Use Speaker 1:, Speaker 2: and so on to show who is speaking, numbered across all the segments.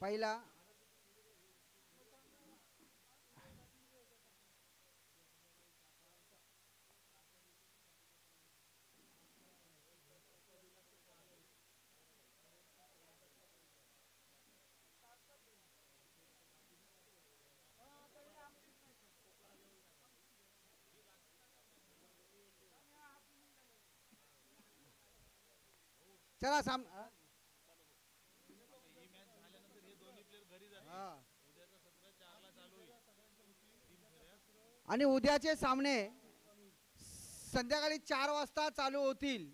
Speaker 1: पहिला चला हा. आणि उद्याचे सामने संध्याकाळी 4 वाजता चालू होतील.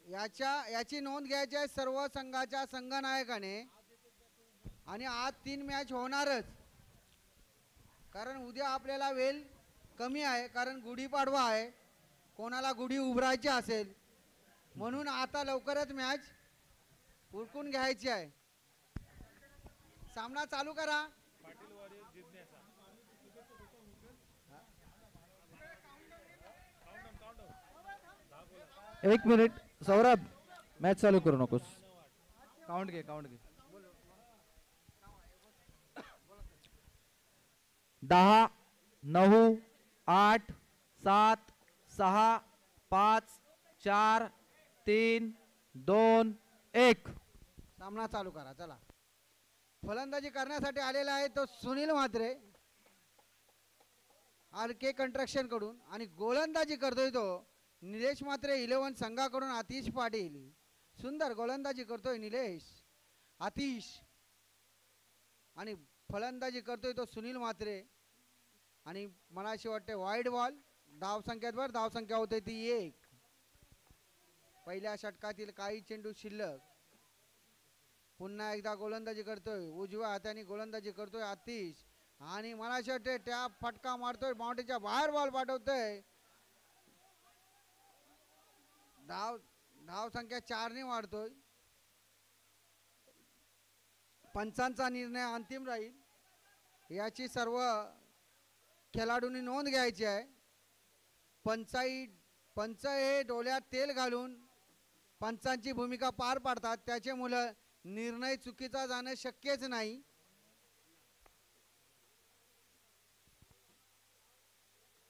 Speaker 1: याची नोंद घ्यायची आहे सर्व संघाच्या संघनायकाने. आणि आज 3 मॅच होणारच, कारण उद्या आपल्याला वेळ कमी आहे, कारण गुढीपाडवा आहे, कोणाला गुढी उभारायची असेल म्हणून आता लवकरच मॅच उरकून घ्यायची आहे. सामना चालू करा.
Speaker 2: एक मिनिट सौरभ, मॅच चालू करू नकोस. काउंट घे, काउंट घे. 10, 9, 8, 7, 6, 5, 4, 3, 2, 1.
Speaker 1: सामना चालू करा. चला, फलंदाजी करण्यासाठी आलेला आहे तो सुनील म्हात्रे आर.के. कंस्ट्रक्शन कडून, आणि गोलंदाजी करतोय तो निलेश म्हात्रे 11 संघाकडून आतिश पाटील. सुंदर गोलंदाजी करतोय निलेश, आतिश. आणि फलंदाजी करतोय तो सुनील म्हात्रे. आणि मला अशी वाटते वाईड बॉल. धावसंख्येवर धावसंख्या होते ती 1. पहिल्या षटकातील काही चेंडू शिल्लक. पुन्हा एकदा गोलंदाजी करतोय, उजव्या हाताने गोलंदाजी करतोय आतिश. आणि मला अशी वाटते त्या फटका मारतोय, बाउंड्रीच्या बाहेर बॉल पाठवतोय. धावसंख्या 4ने वाढतोय. पंचांचा निर्णय अंतिम राहील, याची सर्व खेळाडूंनी नोंद घ्यायची आहे. पंच हे डोळ्यात तेल घालून पंचांची भूमिका पार पाडतात, त्याच्यामुळे निर्णय चुकीचा जाणं शक्यच नाही.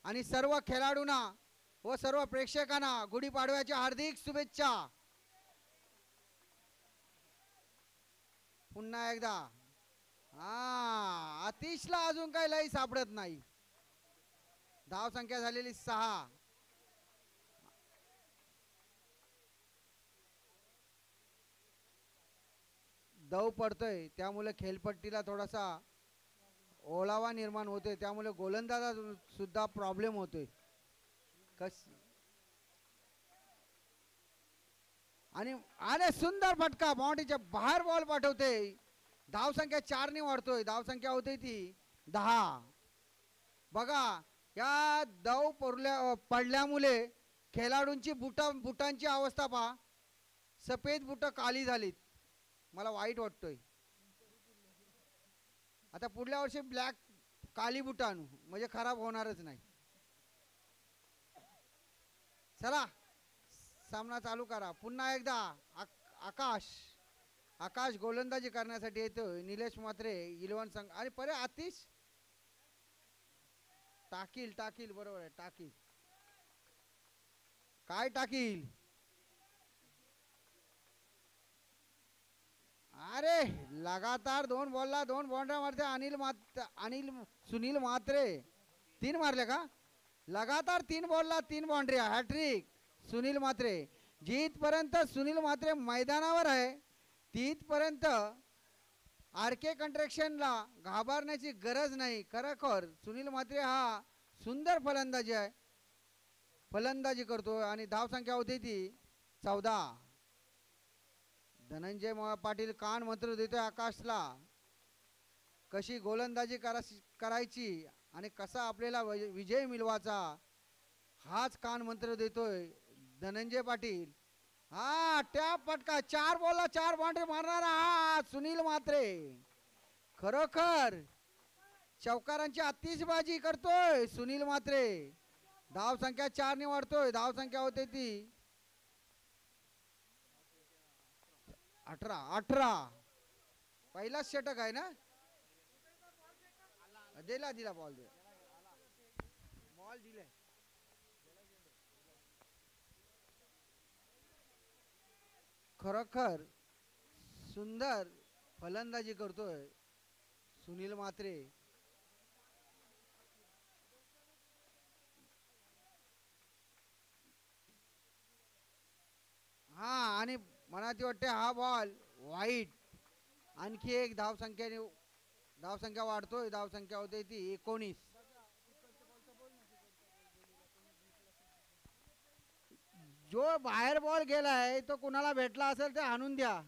Speaker 1: आणि सर्व खेळाडूंना व सर्व प्रेक्षकांना गुढीपाडव्याच्या हार्दिक शुभेच्छा. पुन्हा एकदा आतिशला अजून काही लई सापडत नाही. धावसंख्या झालेली 6. दव पडतोय, त्यामुळे खेळपट्टीला थोडासा ओलावा निर्माण होतोय, त्यामुळे गोलंदाजा सुद्धा प्रॉब्लेम होतोय. आणि सुंदर फटका, बाउंड्रीच्या बाहेर बॉल पाठवते. धावसंख्या 4ने वाढतोय, धावसंख्या होते ती 10. बघा, या दव पडल्यामुळे खेळाडूंची बुटांची अवस्था पहा. सफेद बुट काली झालीत, मला वाईट वाटतोय. आता पुढल्या वर्षी ब्लॅक काली बुट आणू, म्हणजे खराब होणारच नाही. चला, सामना चालू करा. पुन्हा एकदा आकाश गोलंदाजी करण्यासाठी येतोय. निलेश म्हात्रे 11 संघ. आणि परे आतिश टाकील बरोबर आहे, टाकील. काय टाकील? अरे लगातार 2 बॉलला 2 बाउंड्री मारते सुनील म्हात्रे. 3 मारले का? लगातार 3 बॉलला 3 बाउंड्री, हॅट्रिक सुनील म्हात्रे. जिथपर्यंत सुनील म्हात्रे मैदानावर आहे तिथपर्यंत आर.के. कंस्ट्रक्शनला घाबरण्याची गरज नाही. खरोखर सुनील म्हात्रे हा सुंदर फलंदाजी करतो. आणि धावसंख्या होती ती 14. धनंजय पाटील कान मंत्र देतोय आकाशला, कशी गोलंदाजी करायची आणि कसा आपल्याला विजय मिळवायचा, हाच कान मंत्र देतोय धनंजय पाटील. त्या फटका 4 बॉलला 4 बाउंड्री मारणारा हा सुनील म्हात्रे. खरोखर चौकारांची आतिषबाजी करतोय सुनील म्हात्रे. धावसंख्या 4ने वाढतोय, धावसंख्या होते ती 18. पहिलाच षटक आहे ना. दिला दिला बॉल दिला. बॉल दिले. खरोखर सुंदर फलंदाजी करतोय सुनील मात्रे. हा आणि मला ती वाटते हा बॉल वाईट. आणखी एक धावसंख्या वाढतोय. धावसंख्या होते ती 19. जो बाहेर बॉल गेलाय तो कुणाला भेटला असेल ते आणून द्या.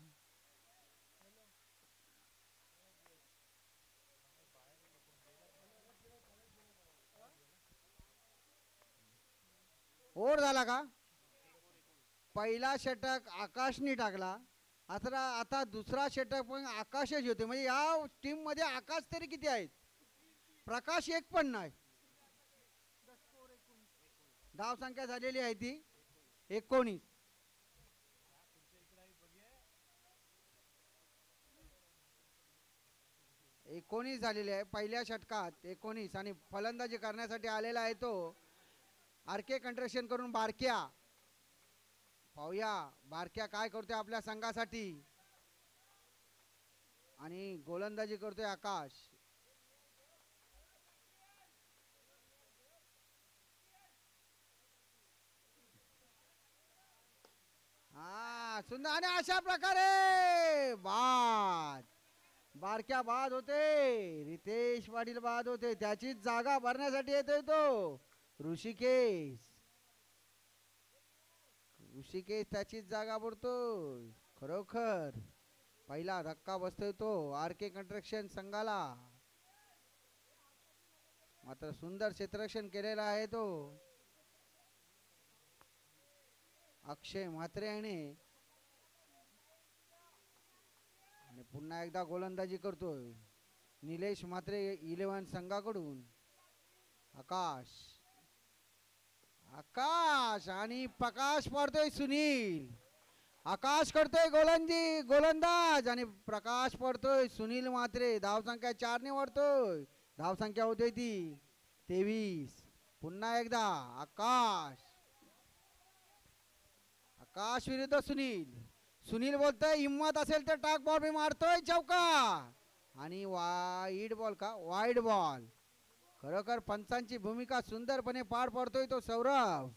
Speaker 1: ओव्हर झाला का. पहिला षटक आकाशने टाकला. आता दुसरा षटक पण आकाशच होते. म्हणजे या टीम मध्ये आकाश तरी किती आहेत. प्रकाश एक पण नाही. धावसंख्या झालेली आहे ती 19. झालेली आहे पहिल्या षटकात 19. आणि फलंदाजी करण्यासाठी आलेला आहे तो आरके कंट्रेक्शन करून बारक्या. पाहूया बारक्या काय करतोय आपल्या संघासाठी. आणि गोलंदाजी करतोय आकाश. हा सुंदर. आणि अशा प्रकारे बाद. बारक्या बाद होते. रितेश पाटील बाद होते. त्याची जागा भरण्यासाठी येतोय तो ऋषिकेश. त्याचीच जागा भरतोय. खरोखर पहिला धक्का बसतोय तो आरके कंस्ट्रक्शन संघाला. मात्र सुंदर क्षेत्ररक्षण केलेलं आहे तो अक्षय म्हात्रे याने. आणि पुन्हा एकदा गोलंदाजी करतोय निलेश म्हात्रे 11 संघाकडून. आकाश आणि प्रकाश पडतोय सुनील. आकाश करतोय गोलंदाज आणि प्रकाश पडतोय सुनील म्हात्रे. धावसंख्या 4 ने वाढतोय. धावसंख्या होते ती 23. पुन्हा एकदा आकाश विरुद्ध सुनील बोलतोय हिम्मत असेल तर टाक बॉल मी मारतोय चौका. आणि वाईड बॉल. खरोखर पंचांची भूमिका सुंदरपणे पार पडतोय तो सौरभ.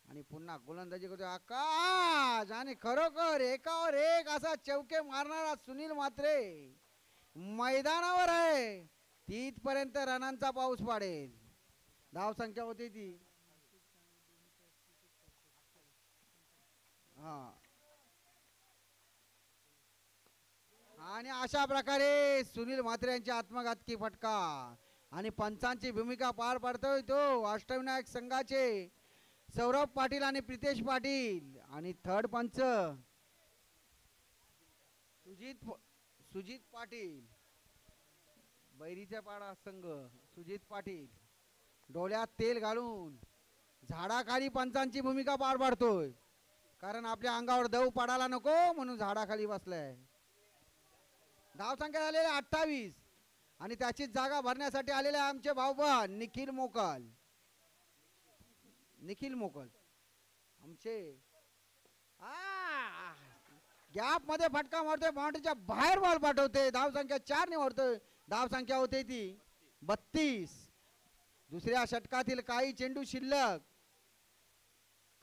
Speaker 1: आणि पुन्हा गोलंदाजी करतोय आकाश. आणि खरोखर एकावर एक असा चौके मारणारा सुनील म्हात्रे मैदानावर आहे. तिथपर्यंत रनांचा पाऊस पाडेल. धावसंख्या होती ती आणि अशा प्रकारे सुनील म्हात्रे यांची आत्मघातकी फटका. आणि पंचांची भूमिका पार पाडतोय तो अष्टविनायक संघाचे सौरभ पाटील आणि प्रितेश पाटील. आणि थर्ड पंच सुजित पाटील. बैरीचा पाडा संघ सुजित पाटील डोळ्यात तेल घालून झाडाखाली पंचांची भूमिका पार पाडतोय. कारण आपल्या अंगावर दव पडायला नको म्हणून झाडाखाली बसलाय. धावसंख्या झालेली 28. आणि त्याची जागा भरण्यासाठी आलेले आमचे भाऊबंद निखिल मोकल आमचे गॅप मध्ये फटका मारतोय. बाउंड्रीच्या बाहेर बॉल पाठवते. धावसंख्या 4 ने वाढतोय. धावसंख्या होते ती 32. दुसऱ्या षटकातील काही चेंडू शिल्लक.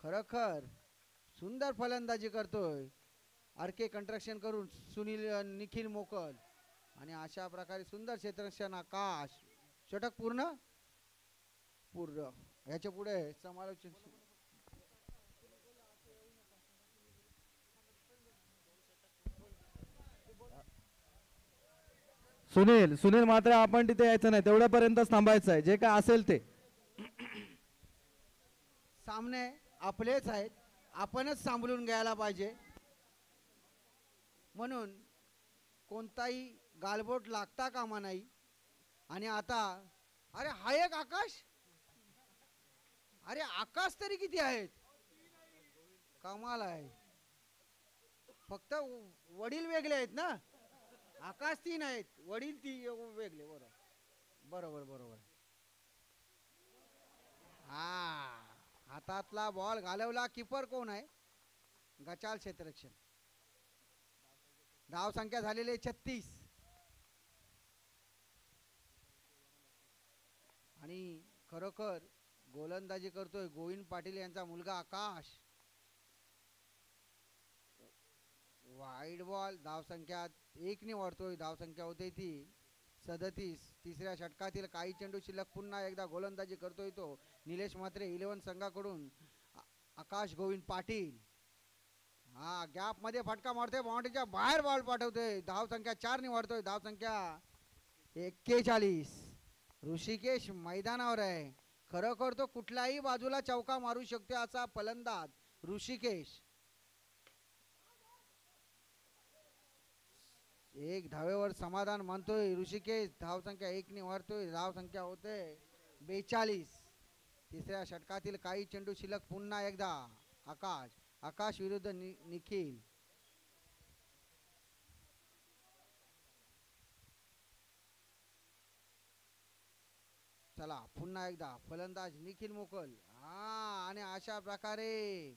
Speaker 1: खरोखर सुंदर फलंदाजी करतोय आरके कंस्ट्रक्शन करून निखिल मोकल. आणि अशा प्रकारे सुंदर क्षेत्ररक्षण आकाश. षटक पूर्ण ह्याच्या पुढे समालोचन.
Speaker 2: सुनील मात्र आपण तिथे यायचं नाही. तेवढ्यापर्यंतच थांबायचं आहे. जे काय असेल ते
Speaker 1: सामने आपलेच आहेत. आपणच सांभाळून घ्यायला पाहिजे. म्हणून कोणताही गालबोट लागता कामा नाही. आणि आता अरे हा एक आकाश तरी किती आहेत. कमाल आहे. फक्त वडील वेगळे आहेत ना, आकाश 3 आहेत, वडील वेगळे. बरोबर बरोबर बरोबर. हा, हातातला बॉल घालवला. किपर कोण आहे? गचाल क्षेत्ररक्षण. धाव संख्या झालेली 36. आणि खरोखर गोलंदाजी करतोय गोविंद पाटील यांचा मुलगा आकाश. Wide ball. धाव संख्या 1 ने वाढतोय. धाव संख्या होते ती 37. तिसऱ्या षटकातील काही चेंडू शिल्लक. पुन्हा एकदा गोलंदाजी करतोय तो निलेश म्हात्रे 11 संघाकडून. आकाश गोविंद पाटील. हा, गॅप मध्ये फटका मारतोय, बाउंड्रीच्या बाहेर बॉल पाठवतोय. धाव संख्या 4 ने वाढतोय. धाव संख्या 41. ऋषिकेश मैदानावर आहे. खरोखर तो कुठल्याही बाजूला चौका मारू शकतो असा फलंदाज ऋषिकेश. 1 धावेवर समाधान मानतोय ऋषिकेश. धाव संख्या 1 ने वाढतोय. धाव संख्या होते 42. तिसऱ्या षटकातील काही चेंडू शिल्लक. पुन्हा एकदा आकाश विरुद्ध निखिल. चला पुन्हा एकदा फलंदाज निखिल मोकल. हा, आणि अशा प्रकारे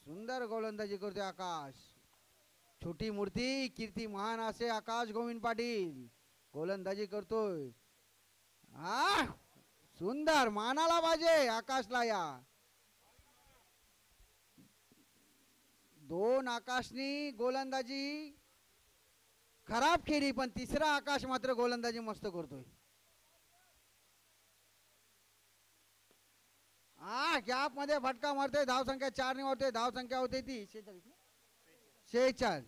Speaker 1: सुंदर गोलंदाजी करतोय आकाश. छोटी मूर्ती कीर्ती महान असे आकाश गोविंद पाटील गोलंदाजी करतोय. हा, सुंदर, मानाला पाहिजे आकाशला. या 2 आकाशनी गोलंदाजी खराब केली, पण तिसरा आकाश मात्र गोलंदाजी मस्त करतोय. हा, गॅप मध्ये फटका मारतोय. धाव संख्या 4 ने वाढतोय. धाव संख्या होते ती 46.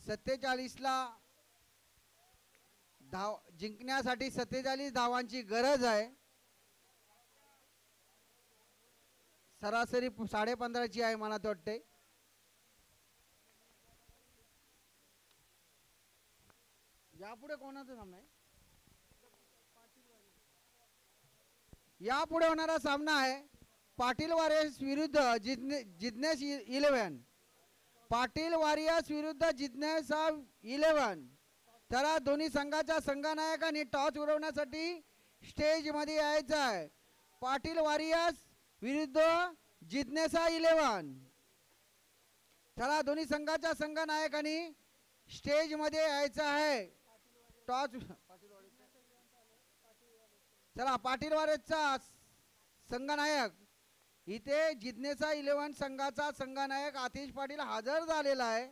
Speaker 1: 47 ला धाव जिंकण्यासाठी 47 धावांची गरज आहे. सरासरी 15.5 आहे मला तर वाटते. यापुढे कोणाचं सामना आहे? यापुढे होणारा सामना आहे पाटील वॉरियर्स विरुद्ध जिग्नेश 11. पाटील वॉरियर्स विरुद्ध जिग्नेश 11. तर दोन्ही संघाच्या संघनायकांनी टॉस उडवण्यासाठी स्टेज मध्ये यायचं आहे. पाटील वॉरियर्स विरुद्ध जिग्नेश 11. चला, दोन्ही संघाच्या संघनायकांनी स्टेज मध्ये यायचं आहे. टॉस. चला, पाटील वॉरियर्सचा संघनायक इथे जिग्नेश 11 संघाचा संघनायक आतिश पाटील हजर झालेला आहे.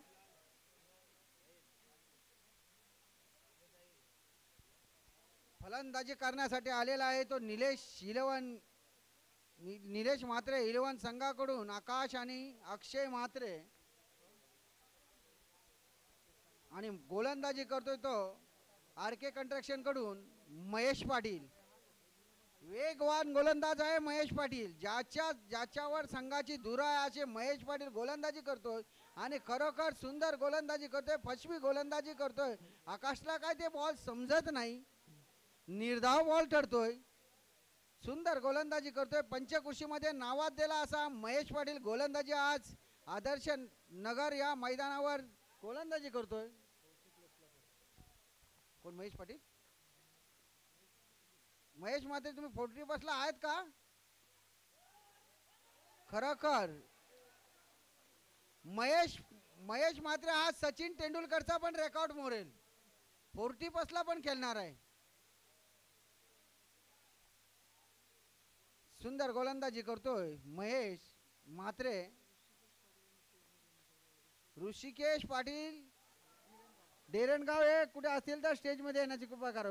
Speaker 1: फलंदाजी करण्यासाठी आलेला आहे तो निलेश म्हात्रे 11 संघाकडून. आकाश आणि अक्षय म्हात्रे. आणि गोलंदाजी करतोय तो आरके कंस्ट्रक्शन कडून महेश पाटील. वेगवान गोलंदाज आहे महेश पाटील. ज्याच्यावर संघाची धुरा आहे असे महेश पाटील गोलंदाजी करतोय. आणि खरोखर सुंदर गोलंदाजी करतोय. फसवी गोलंदाजी करतोय. आकाशला काय ते बॉल समजत नाही, निर्धाव बॉल ठरतोय. सुंदर गोलंदाजी करतोय. पंचकृषीमध्ये नावाजलेला असा महेश पाटील गोलंदाजी आज आदर्श नगर या मैदानावर गोलंदाजी करतोय. कोण? महेश पाटील. महेश मात्र तुम्ही 40 बसला आहेत का? खरोखर महेश मात्र हा सचिन तेंडुलकरचा पण रेकॉर्ड मोडेल. 40 बसला पण खेळणार आहे. सुंदर गोलंदाजी करतोय महेश म्हात्रे. ऋषिकेश पाटील डेरणगाव हे कुठे असतील तर स्टेज मध्ये येण्याची कृपा करा.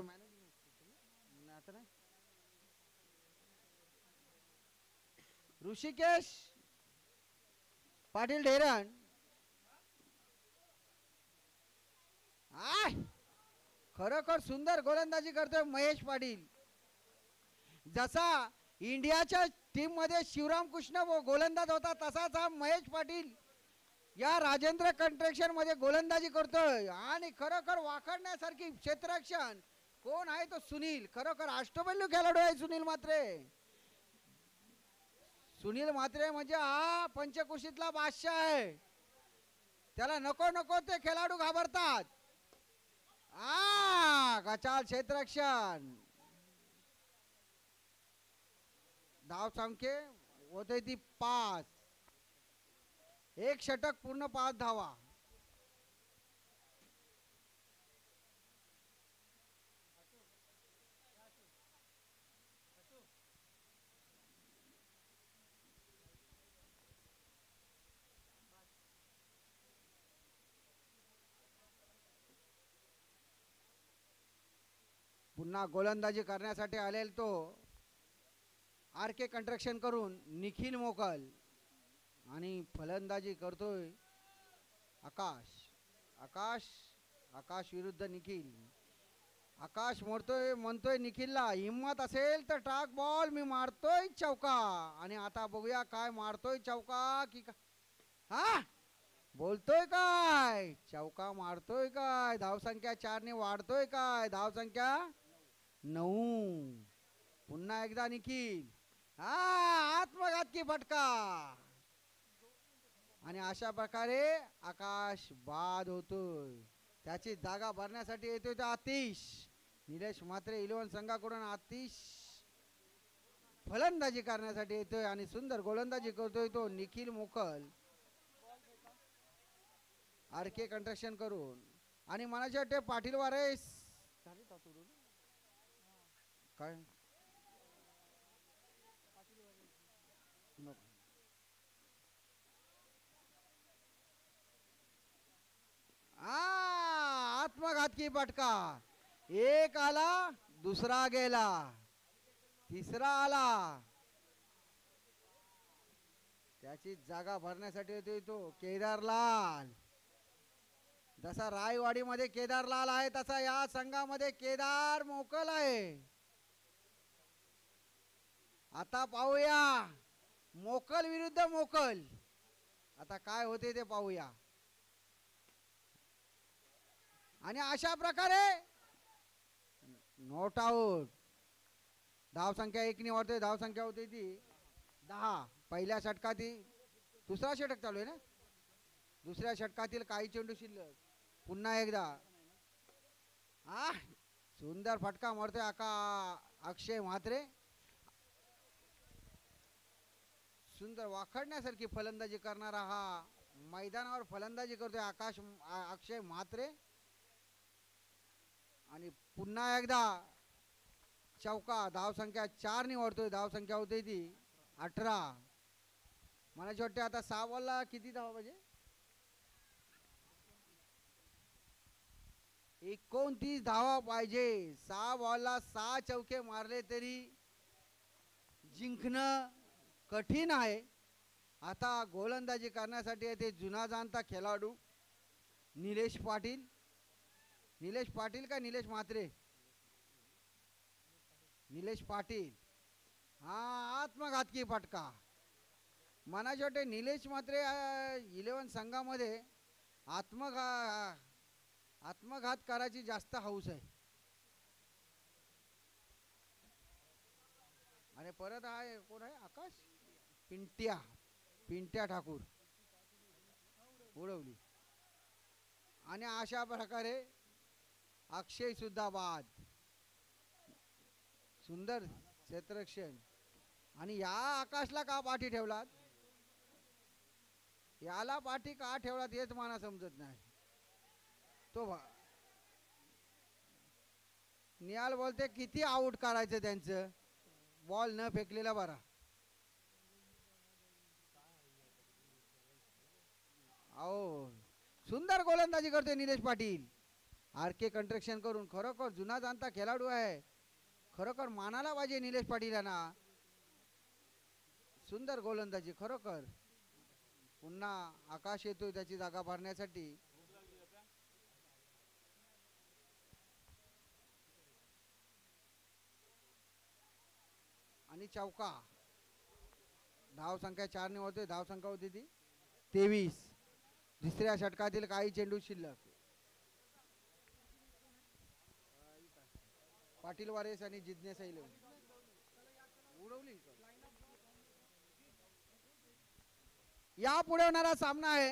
Speaker 1: ऋषिकेश पाटील डेरण. खरोखर सुंदर गोलंदाजी करतोय महेश पाटील. जसा इंडियाच्या टीम मध्ये शिवराम कृष्ण गोलंदाज होता तसाच हा महेश पाटील या राजेंद्र कंस्ट्रक्शन मध्ये गोलंदाजी करतोय. आणि खरोखर वाखडण्यासारखी क्षेत्ररक्षण कोण आहे तो सुनील. खरोखर अष्टपैलू खेळाडू आहे सुनील. मात्र सुनील म्हात्रे म्हणजे हा पंचकुशीतला बादशाह आहे. त्याला नको नको ते खेळाडू घाबरतात. गचाल क्षेत्ररक्षण. धाव संख्ये होते ती 5. एक षटक पूर्ण 5 धावा. पुन्हा गोलंदाजी करण्यासाठी आलेल तो आर के कंस्ट्रक्शन करून निखिल मोकल आणि फलंदाजी करतोय आकाश. आकाश आकाश विरुद्ध निखिल. आकाश म्हणतोय निखिलला, हिम्मत असेल तर टाक बॉल, मी मारतोय चौका. आणि आता बघूया काय मारतोय चौका की हा बोलतोय काय, चौका मारतोय काय, धावसंख्या 4 ने वाढतोय काय, धावसंख्या 9. पुन्हा एकदा निखिल. आत्मघातकी फटका. आणि अशा प्रकारे आकाश बाद होतोय. त्याची जागा भरण्यासाठी येतोय तो आतिश. निलेश म्हात्रे 11 संघाकडून आतिश फलंदाजी करण्यासाठी येतोय आणि सुंदर गोलंदाजी करतोय तो निखिल मोकल. आर के कंस्ट्रक्शन करून. आणि मनाच्या वाटते पाटील वारेस काय आत्मघातकी फटका. एक आला, दुसरा गेला, तिसरा आला. त्याची जागा भरण्यासाठी येतोय तो केदारलाल. जसा रायवाडीमध्ये केदारलाल आहे तसा या संघामध्ये केदार मोकल आहे. आता पाहूया मोकल विरुद्ध मोकल आता काय होते ते पाहूया. आणि अशा प्रकारे नॉट आउट. धाव संख्या 1 ने वाढते. धाव संख्या होती ती 10. पहिल्या षटकातील दुसरा षटक चालू आहे ना. दुसऱ्या षटकातील काही चेंडू शिल्लक. पुन्हा एकदा सुंदर फटका मारतोय अक्षय म्हात्रे. सुंदर वाखडण्यासारखी फलंदाजी करणारा हा मैदानावर फलंदाजी करतोय अक्षय म्हात्रे. आणि पुन्हा एकदा चौका. धाव संख्या 4 ने वाढतोय. धाव संख्या होते ती 18. मला वाटते आता 6 बॉलला किती धावा पाहिजे. 29 धावा पाहिजे. 6 बॉलला 6 चौके मारले तरी जिंकणं कठीण आहे. आता गोलंदाजी करण्यासाठी येथे जुना जाणता खेळाडू निलेश पाटील. निलेश पाटील का निलेश म्हात्रे. निलेश पाटील. आत्मघातकी फटका. मनाचे वाटते निलेश म्हात्रे 11 संघामध्ये आत्मघात करायची जास्त हौस आहे. आणि परत हा कोण आहे आकाश पिंट्या ठाकूर उडवली. आणि अशा प्रकारे अक्षय सुद्धा बाद. सुंदर क्षेत्ररक्षण. आणि या आकाशला का पाठी ठेवलात, याला पाठी का ठेवलात हेच मला समजत नाही. तो निहाल बोलते किती आउट करायचं त्यांचं. बॉल न फेकलेला बरा. अहो सुंदर गोलंदाजी करतोय निलेश पाटील. आर के कंस्ट्रक्शन करून खरोखर जुना जाणता खेळाडू आहे. खरोखर मानाला पाहिजे निलेश पाटील यांना. सुंदर गोलंदाजी खरोखर. पुन्हा आकाश येतोय त्याची जागा भरण्यासाठी. आणि चौका. धाव संख्या 4 ने होते. धाव संख्या होती ती 23. दुसऱ्या षटकातील काही चेंडू शिल्लक. पाटील वारेस आणि जिज्ञेस उडवली. या पुढे होणारा सामना आहे